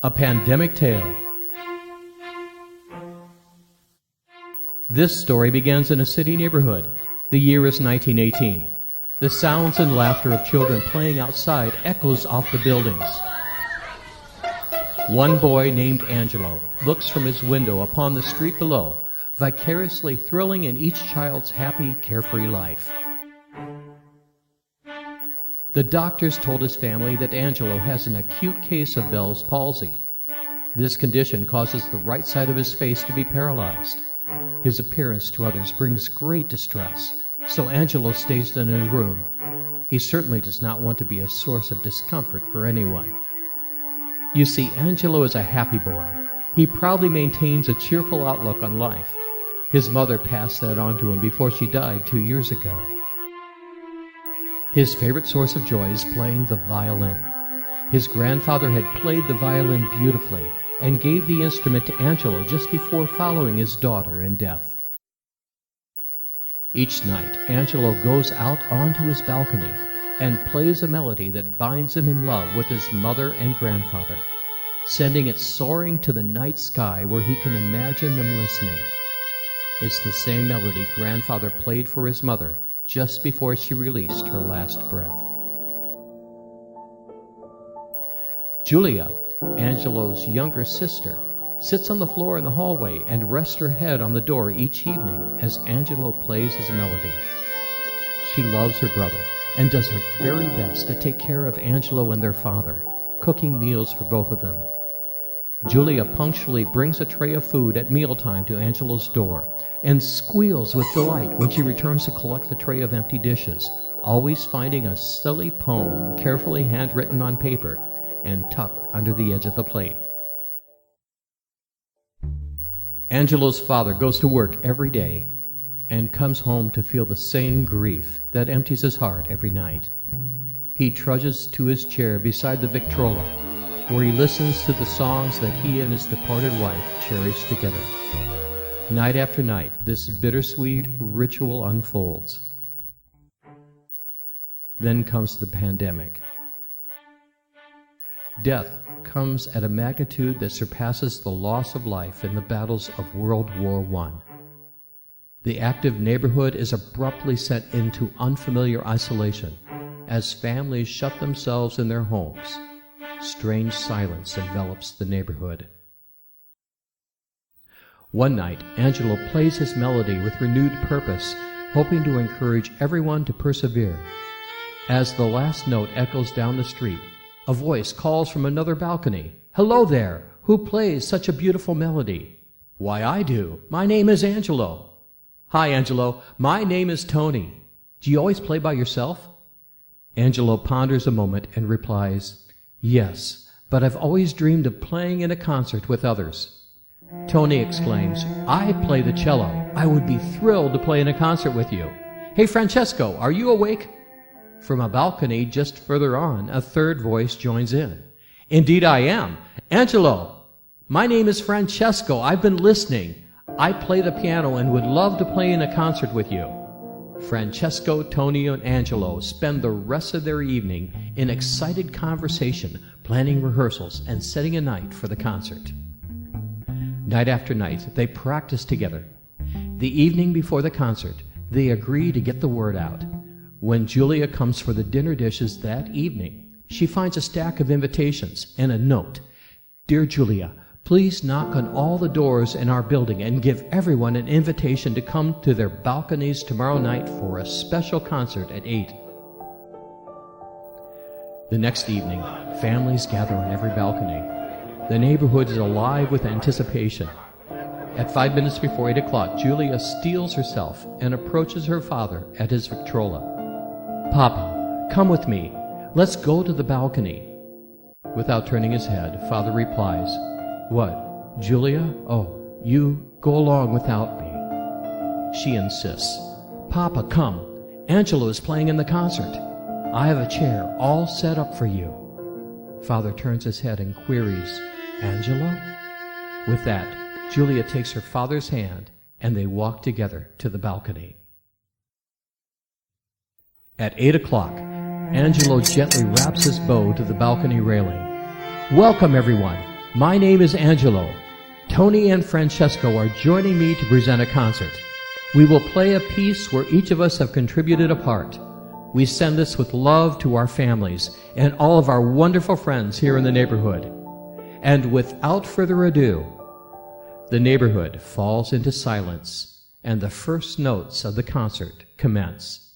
A Pandemic Tale. This story begins in a city neighborhood. The year is 1918. The sounds and laughter of children playing outside echoes off the buildings. One boy named Angelo looks from his window upon the street below, vicariously thrilling in each child's happy, carefree life. The doctors told his family that Angelo has an acute case of Bell's palsy. This condition causes the right side of his face to be paralyzed. His appearance to others brings great distress, so Angelo stays in his room. He certainly does not want to be a source of discomfort for anyone. You see, Angelo is a happy boy. He proudly maintains a cheerful outlook on life. His mother passed that on to him before she died 2 years ago. His favorite source of joy is playing the violin. His grandfather had played the violin beautifully and gave the instrument to Angelo just before following his daughter in death. Each night, Angelo goes out onto his balcony and plays a melody that binds him in love with his mother and grandfather, sending it soaring to the night sky where he can imagine them listening. It's the same melody grandfather played for his mother just before she released her last breath. Julia, Angelo's younger sister, sits on the floor in the hallway and rests her head on the door each evening as Angelo plays his melody. She loves her brother and does her very best to take care of Angelo and their father, cooking meals for both of them. Julia punctually brings a tray of food at mealtime to Angelo's door and squeals with delight when she returns to collect the tray of empty dishes, always finding a silly poem carefully handwritten on paper and tucked under the edge of the plate. Angelo's father goes to work every day and comes home to feel the same grief that empties his heart every night. He trudges to his chair beside the Victrola, where he listens to the songs that he and his departed wife cherished together. Night after night, this bittersweet ritual unfolds. Then comes the pandemic. Death comes at a magnitude that surpasses the loss of life in the battles of World War I. The active neighborhood is abruptly sent into unfamiliar isolation as families shut themselves in their homes. Strange silence envelops the neighborhood. One night, Angelo plays his melody with renewed purpose, hoping to encourage everyone to persevere. As the last note echoes down the street, a voice calls from another balcony, "Hello there! Who plays such a beautiful melody?" "Why, I do. My name is Angelo." "Hi, Angelo. My name is Tony. Do you always play by yourself?" Angelo ponders a moment and replies, "Yes, but I've always dreamed of playing in a concert with others." Tony exclaims, "I play the cello. I would be thrilled to play in a concert with you. Hey, Francesco, are you awake?" From a balcony just further on, a third voice joins in. "Indeed I am. Angelo, my name is Francesco. I've been listening. I play the piano and would love to play in a concert with you." Francesco, Tony, and Angelo spend the rest of their evening in excited conversation, planning rehearsals and setting a night for the concert. Night after night, they practice together. The evening before the concert, they agree to get the word out. When Julia comes for the dinner dishes that evening, she finds a stack of invitations and a note. "Dear Julia, please knock on all the doors in our building and give everyone an invitation to come to their balconies tomorrow night for a special concert at 8. The next evening, families gather on every balcony. The neighborhood is alive with anticipation. At 5 minutes before 8 o'clock, Julia steels herself and approaches her father at his Victrola. "Papa, come with me. Let's go to the balcony." Without turning his head, father replies, "What, Julia? Oh, you go along without me." She insists, "Papa, come. Angelo is playing in the concert. I have a chair all set up for you." Father turns his head and queries, "Angelo?" With that, Julia takes her father's hand and they walk together to the balcony. At 8 o'clock, Angelo gently wraps his bow to the balcony railing. "Welcome, everyone. My name is Angelo. Tony and Francesco are joining me to present a concert. We will play a piece where each of us have contributed a part. We send this with love to our families and all of our wonderful friends here in the neighborhood. And without further ado, the neighborhood falls into silence, and the first notes of the concert commence.